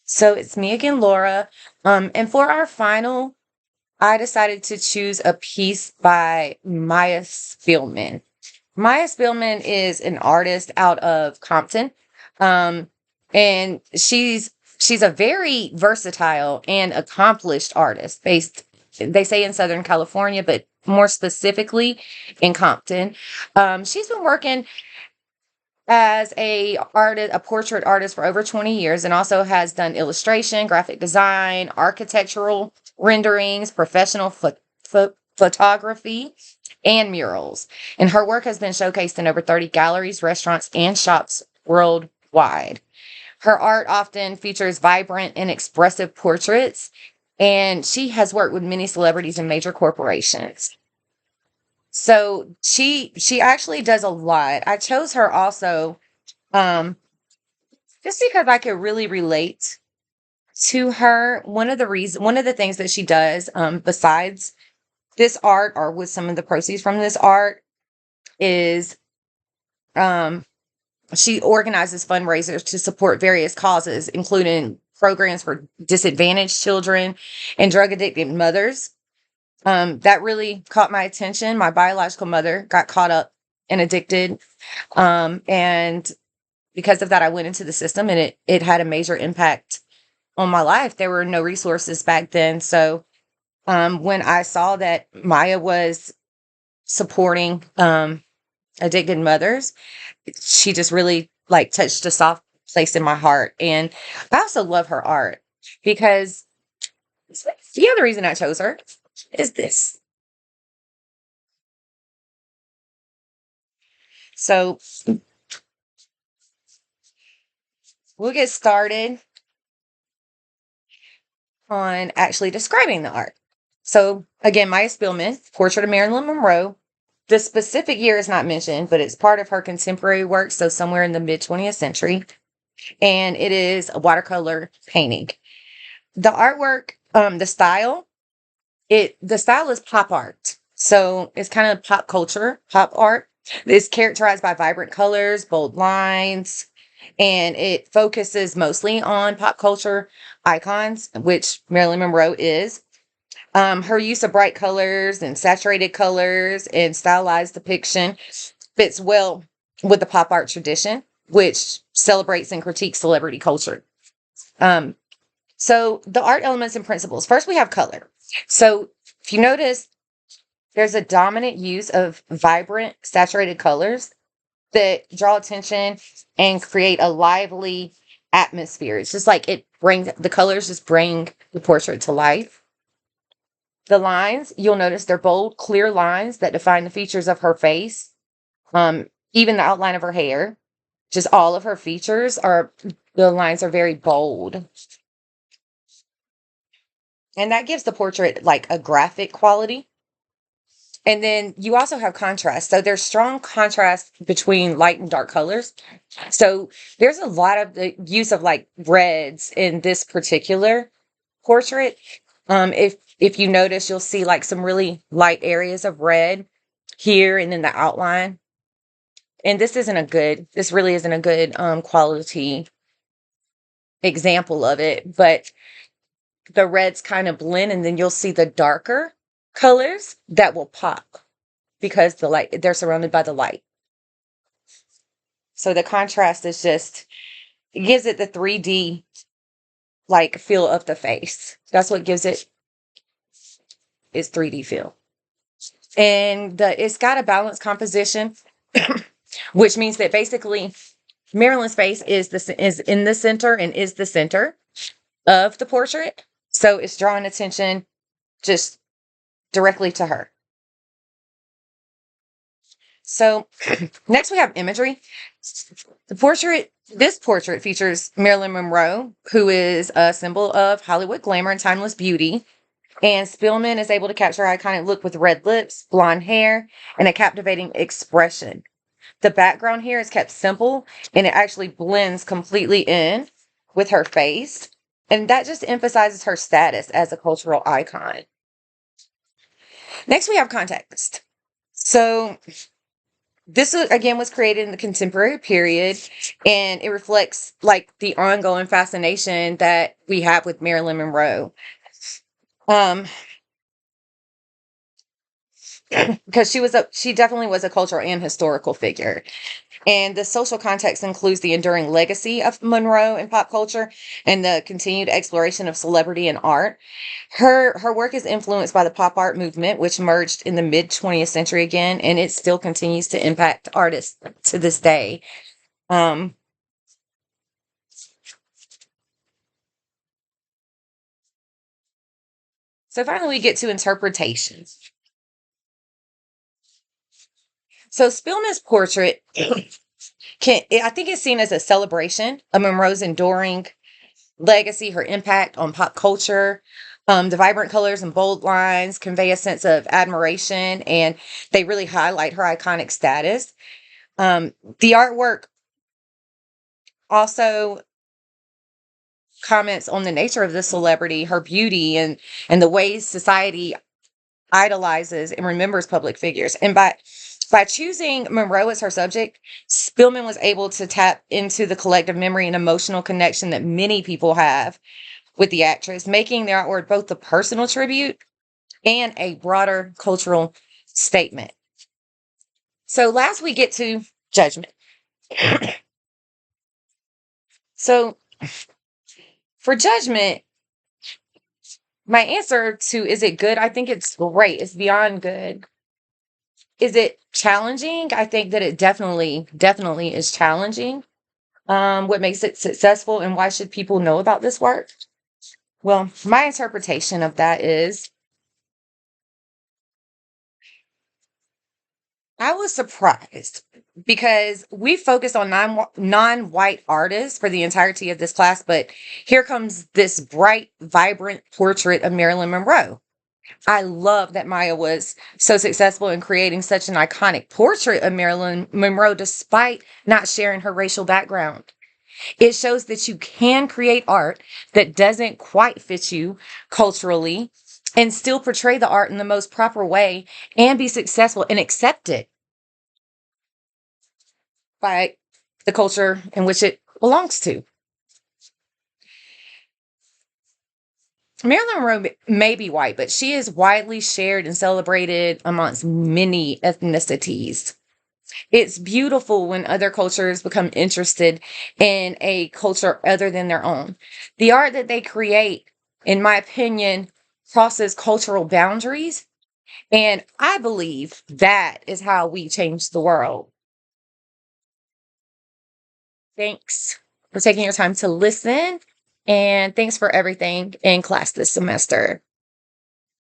So it's me again, Laura. And for our final, I decided to choose a piece by Maya Spielman. Maya Spielman is an artist out of Compton. Um, and she's a very versatile and accomplished artist based, they say, in Southern California, but more specifically in Compton. She's been working as a portrait artist for over 20 years, and also has done illustration, graphic design, architectural renderings, professional photography, and murals. And her work has been showcased in over 30 galleries, restaurants, and shops worldwide. Her art often features vibrant and expressive portraits, and she has worked with many celebrities and major corporations. So she actually does a lot. I chose her also um just because I could really relate to her. One of the things that she does, besides this art, or with some of the proceeds from this art, is um she organizes fundraisers to support various causes, including programs for disadvantaged children and drug addicted mothers. That really caught my attention. My biological mother got caught up and addicted. And because of that, I went into the system, and it had a major impact on my life. There were no resources back then. So when I saw that Maya was supporting addicted mothers, she just really like touched a soft place in my heart. And I also love her art because the other reason I chose her is this. So we'll get started on actually describing the art. So again, Maya Spielman, Portrait of Marilyn Monroe. The specific year is not mentioned, but it's part of her contemporary work, so somewhere in the mid 20th century. And it is a watercolor painting. The artwork, the style is pop art. So it's kind of pop culture, pop art. It's characterized by vibrant colors, bold lines, and it focuses mostly on pop culture icons, which Marilyn Monroe is. Her use of bright colors and saturated colors and stylized depiction fits well with the pop art tradition, which celebrates and critiques celebrity culture. Um, so the art elements and principles. First, we have color. So if you notice, there's a dominant use of vibrant, saturated colors that draw attention and create a lively atmosphere. It's just like the colors just bring the portrait to life. The lines, you'll notice they're bold, clear lines that define the features of her face, even the outline of her hair. Just all of her features the lines are very bold. And that gives the portrait like a graphic quality. And then you also have contrast. So there's strong contrast between light and dark colors. So there's a lot of the use of like reds in this particular portrait. If you notice, you'll see like some really light areas of red here and then the outline. And this really isn't a good quality example of it, but the reds kind of blend, and then you'll see the darker colors that will pop because they're surrounded by the light. So the contrast it gives it the 3D like feel of the face. That's what gives it its 3D feel. And it's got a balanced composition, which means that basically Marilyn's face is in the center and is the center of the portrait. So it's drawing attention just directly to her. So next we have imagery. This portrait features Marilyn Monroe, who is a symbol of Hollywood glamour and timeless beauty. And Spielman is able to capture her iconic look with red lips, blonde hair, and a captivating expression. The background here is kept simple, and it actually blends completely in with her face. And that just emphasizes her status as a cultural icon. Next, we have context. So This again was created in the contemporary period, and it reflects like the ongoing fascination that we have with Marilyn Monroe. Um, because she definitely was a cultural and historical figure. And the social context includes the enduring legacy of Monroe in pop culture and the continued exploration of celebrity and art. Her work is influenced by the pop art movement, which emerged in the mid 20th century again, and it still continues to impact artists to this day. Um, so finally, we get to interpretations. So Spielman's portrait I think it's seen as a celebration of Monroe's enduring legacy, her impact on pop culture. The vibrant colors and bold lines convey a sense of admiration, and they really highlight her iconic status. The artwork also comments on the nature of the celebrity, her beauty, and the ways society idolizes and remembers public figures. And by choosing Monroe as her subject, Spillman was able to tap into the collective memory and emotional connection that many people have with the actress, making the artwork both a personal tribute and a broader cultural statement. So last we get to judgment. So for judgment, my answer to is it good? I think it's great. It's beyond good. Is it challenging? I think that it definitely is challenging. What makes it successful and why should people know about this work? Well, my interpretation of that is I was surprised because we focused on non-white artists for the entirety of this class, but here comes this bright, vibrant portrait of Marilyn Monroe. I love that Maya was so successful in creating such an iconic portrait of Marilyn Monroe despite not sharing her racial background. It shows that you can create art that doesn't quite fit you culturally and still portray the art in the most proper way and be successful and accepted by the culture in which it belongs to. Marilyn Monroe may be white, but she is widely shared and celebrated amongst many ethnicities. It's beautiful when other cultures become interested in a culture other than their own. The art that they create, in my opinion, crosses cultural boundaries. And I believe that is how we change the world. Thanks for taking your time to listen. And thanks for everything in class this semester.